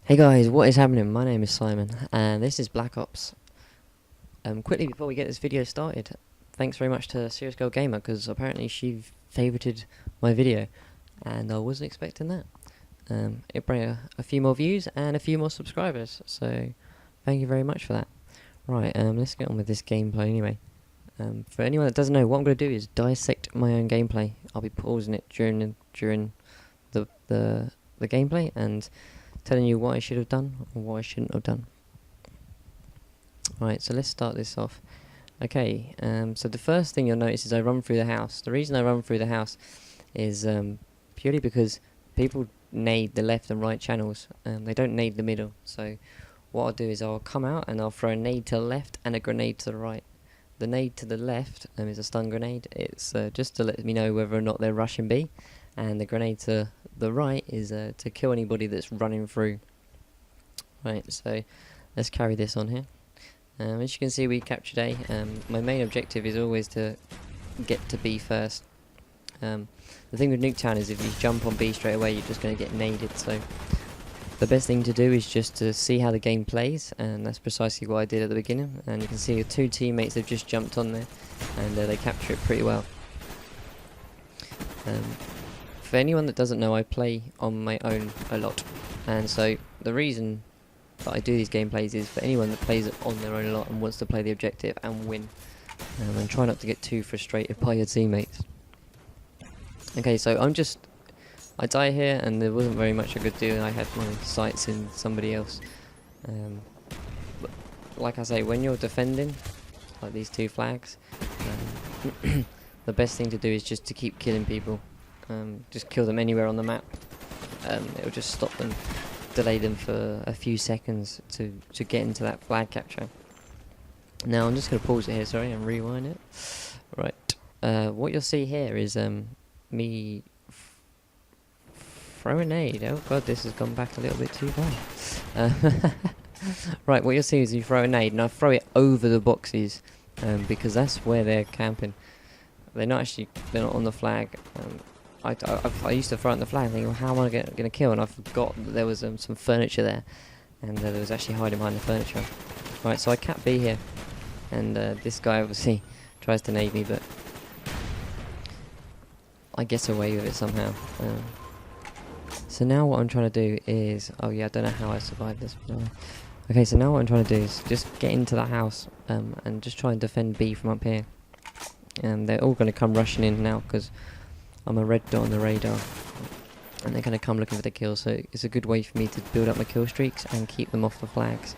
Hey guys, what is happening? My name is Simon, and this is Black Ops. Quickly before we get this video started, thanks very much to Serious Girl Gamer, because apparently she favorited my video, and I wasn't expecting that. It brought a few more views and a few more subscribers, so thank you very much for that. Right, let's get on with this gameplay anyway. For anyone that doesn't know, what I'm going to do is dissect my own gameplay. I'll be pausing it during the gameplay and telling you what I should have done or what I shouldn't have done. Right, so let's start this off. Okay, so the first thing you'll notice is I run through the house. The reason I run through the house is purely because people nade the left and right channels. They don't nade the middle. So what I'll do is I'll come out and I'll throw a nade to the left and a grenade to the right. The nade to the left is a stun grenade. It's just to let me know whether or not they're rushing B. And the grenade to the right is to kill anybody that's running through. Right, so let's carry this on here. As you can see, we captured A. My main objective is always to get to B first. The thing with Nuketown is if you jump on B straight away, you're just going to get naded. So the best thing to do is just to see how the game plays, and that's precisely what I did at the beginning. And you can see the two teammates have just jumped on there, and they capture it pretty well. For anyone that doesn't know, I play on my own a lot, and so the reason that I do these gameplays is for anyone that plays on their own a lot and wants to play the objective and win, and try not to get too frustrated by your teammates. Okay, so I die here and there wasn't very much I could do, and I had my sights in somebody else. But like I say, when you're defending, like these two flags, the best thing to do is just to keep killing people. Just kill them anywhere on the map. It'll just stop them, delay them for a few seconds to get into that flag capture. Now I'm just going to pause it here, sorry, and rewind it. Right, what you'll see here is me throw a nade. Oh god, this has gone back a little bit too far. Right, what you'll see is you throw a nade, and I throw it over the boxes because that's where they're camping. They're not on the flag. I used to throw it on the flag thinking, well, how am I going to kill? And I forgot that there was some furniture there, and there was actually hiding behind the furniture. Right, so I cap B here, and this guy obviously tries to nade me, but I get away with it somehow. So now what I'm trying to do is, oh yeah, I don't know how I survived this. Okay, so now what I'm trying to do is just get into the house and just try and defend B from up here. And they're all going to come rushing in now because I'm a red dot on the radar, and they're going to come looking for the kill, so it's a good way for me to build up my kill streaks and keep them off the flags.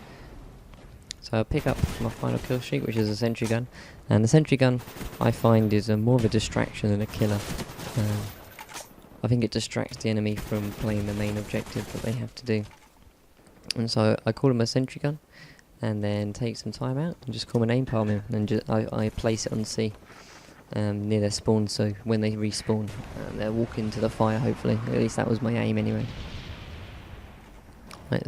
So I'll pick up my final kill streak, which is a sentry gun, and the sentry gun I find is more of a distraction than a killer. I think it distracts the enemy from playing the main objective that they have to do. And so I call them a sentry gun, and then take some time out and just call my name palm in, and I place it on C. Near their spawn, so when they respawn, they'll walk into the fire, hopefully. At least that was my aim anyway. Right.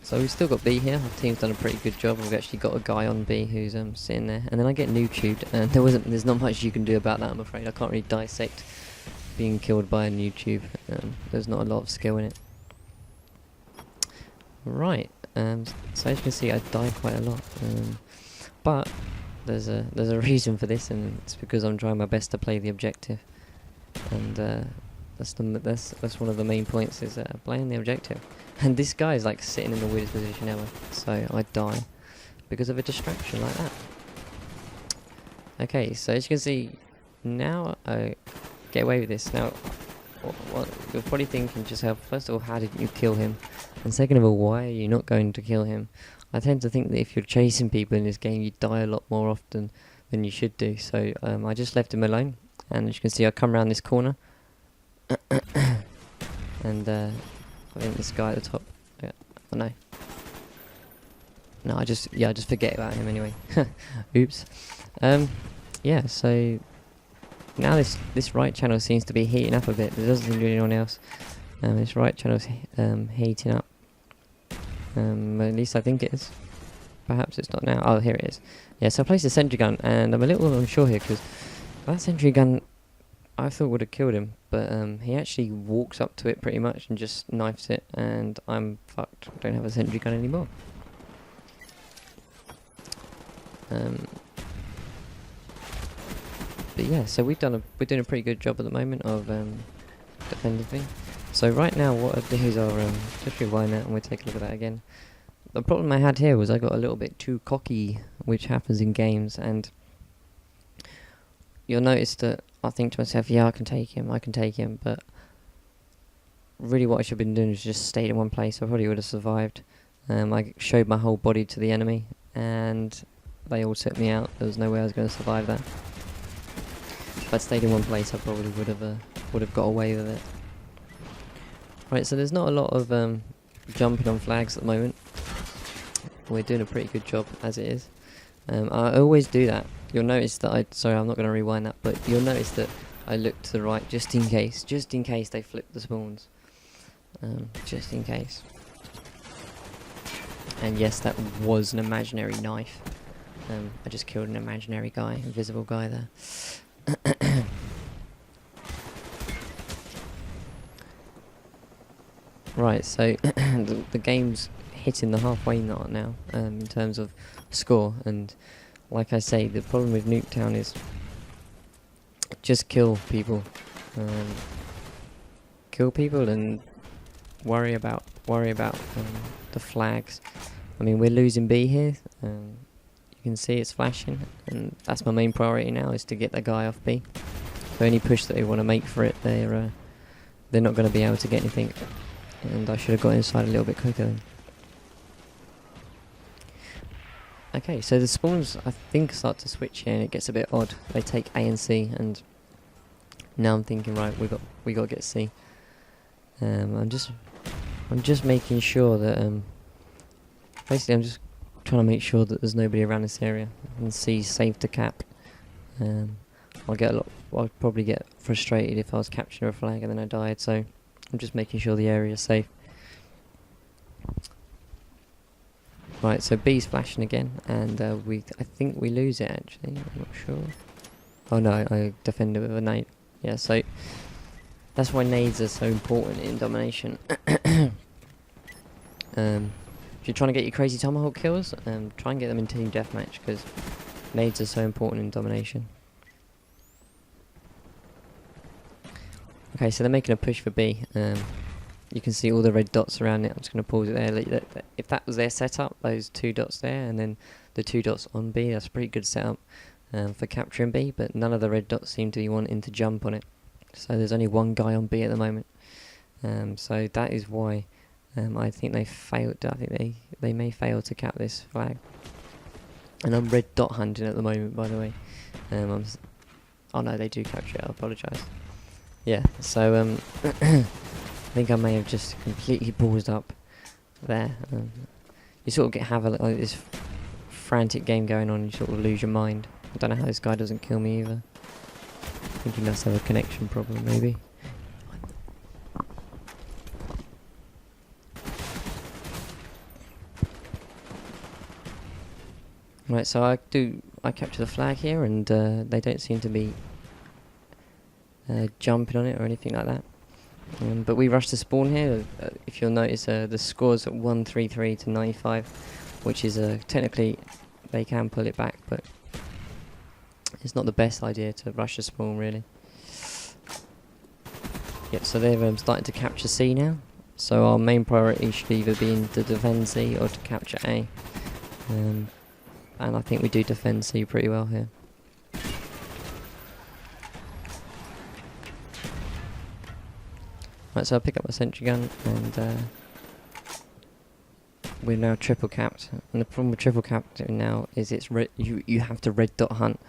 So we've still got B here. Our team's done a pretty good job. We've actually got a guy on B who's sitting there, and then I get noob-tubed, and there's not much you can do about that, I'm afraid. I can't really dissect being killed by a noob-tube. There's not a lot of skill in it. Right, so as you can see, I die quite a lot, but there's a reason for this, and it's because I'm trying my best to play the objective, and that's one of the main points, is playing the objective. And this guy is like sitting in the weirdest position ever, so I die because of a distraction like that. Okay, so as you can see, now I get away with this. Now, what you're probably thinking to yourself, first of all, how didn't you kill him? And second of all, why are you not going to kill him? I tend to think that if you're chasing people in this game, you die a lot more often than you should do. So I just left him alone, and as you can see, I come around this corner, and I think this guy at the top. Yeah, oh no, I just forget about him anyway. Oops. Yeah. So now this right channel seems to be heating up a bit. There doesn't seem to be anyone else. This right channel's heating up. At least I think it is. Perhaps it's not now. Oh, here it is. Yeah, so I placed a sentry gun, and I'm a little unsure here because that sentry gun, I thought would have killed him, but he actually walks up to it pretty much and just knifes it, and I'm fucked. I don't have a sentry gun anymore. But yeah, so we're doing a pretty good job at the moment of defending things. So right now, what I do is I'll just rewind that and we'll take a look at that again. The problem I had here was I got a little bit too cocky, which happens in games, and you'll notice that I think to myself, yeah, I can take him, but really what I should have been doing is just stayed in one place. I probably would have survived. I showed my whole body to the enemy, and they all took me out. There was no way I was going to survive that. If I'd stayed in one place, I probably would have got away with it. Right, so there's not a lot of jumping on flags at the moment. We're doing a pretty good job as it is. I always do that. You'll notice that sorry, I'm not going to rewind that, but you'll notice that I look to the right just in case they flip the spawns. Just in case. And yes, that was an imaginary knife. I just killed an imaginary guy, invisible guy there. Right, so the game's hitting the halfway mark now in terms of score, and like I say, the problem with Nuketown is just kill people and worry about the flags. I mean, we're losing B here. You can see it's flashing, and that's my main priority now, is to get the guy off B. So any push that they want to make for it, they're not going to be able to get anything, and I should have got inside a little bit quicker then. Okay, so the spawns I think start to switch here, and it gets a bit odd. They take A and C, and now I'm thinking, right, we got to get C. I'm just making sure that basically I'm just trying to make sure that there's nobody around this area, and C's safe to cap. I'll probably get frustrated if I was capturing a flag and then I died, so I'm just making sure the area is safe. Right, so B's flashing again, and I think we lose it actually, I'm not sure. Oh no, I defended with a nade. Yeah, so that's why nades are so important in domination. If you're trying to get your crazy tomahawk kills, try and get them in team deathmatch, because nades are so important in domination. Okay, so they're making a push for B. You can see all the red dots around it. I'm just going to pause it there. If that was their setup, those 2 dots there, and then the 2 dots on B, that's a pretty good setup for capturing B, but none of the red dots seem to be wanting to jump on it. So there's only one guy on B at the moment. So that is why I think they failed. I think they may fail to cap this flag. And I'm red dot hunting at the moment, by the way. Oh no, they do capture it. I apologise. Yeah, so I think I may have just completely paused up there. You sort of have like this frantic game going on, and you sort of lose your mind. I don't know how this guy doesn't kill me either. I think he must have a connection problem, maybe. Right, so I capture the flag here, and they don't seem to be jumping on it or anything like that. But we rush to spawn here. If you'll notice, the score's at 133 to 95, which is technically they can pull it back, but it's not the best idea to rush a spawn, really. Yep, so they're starting to capture C now. So our main priority should either be to defend C or to capture A. And I think we do defend C pretty well here. Right, so I pick up my sentry gun, and we're now triple capped. And the problem with triple capping now is you have to red dot hunt,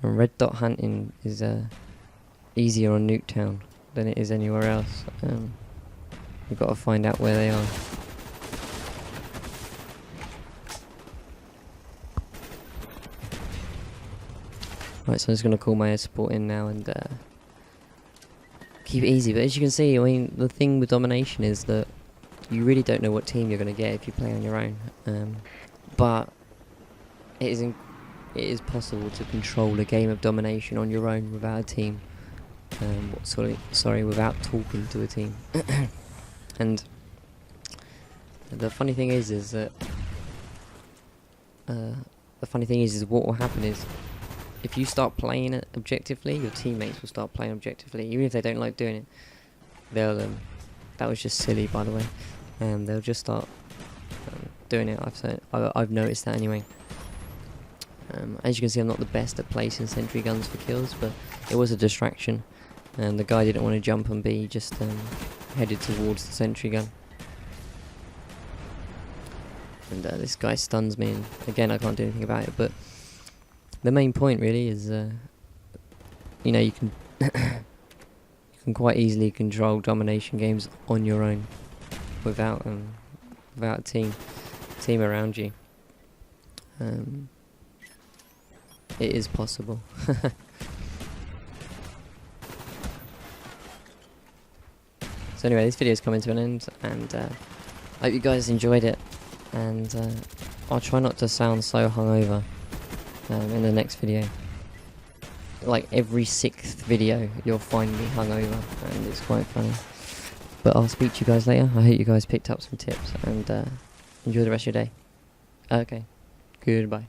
and red dot hunting is easier on Nuketown than it is anywhere else. You've got to find out where they are. Right, so I'm just going to call my air support in now and keep it easy. But as you can see, I mean, the thing with domination is that you really don't know what team you're going to get if you play on your own. But it is possible to control a game of domination on your own without a team. without talking to a team. And the funny thing is that what will happen is, if you start playing it objectively, your teammates will start playing objectively, even if they don't like doing it. They'll that was just silly, by the way. They'll just start doing it. I've noticed that anyway. As you can see, I'm not the best at placing sentry guns for kills, but it was a distraction. The guy didn't want to jump and be just headed towards the sentry gun. And this guy stuns me, and again I can't do anything about it. But the main point really is, you know, you can you can quite easily control domination games on your own without a team around you. It is possible. So anyway, this video is coming to an end, and I hope you guys enjoyed it, and I'll try not to sound so hungover in the next video. Like every 6th video you'll find me hungover, and it's quite funny. But I'll speak to you guys later. I hope you guys picked up some tips, and enjoy the rest of your day. Okay, goodbye.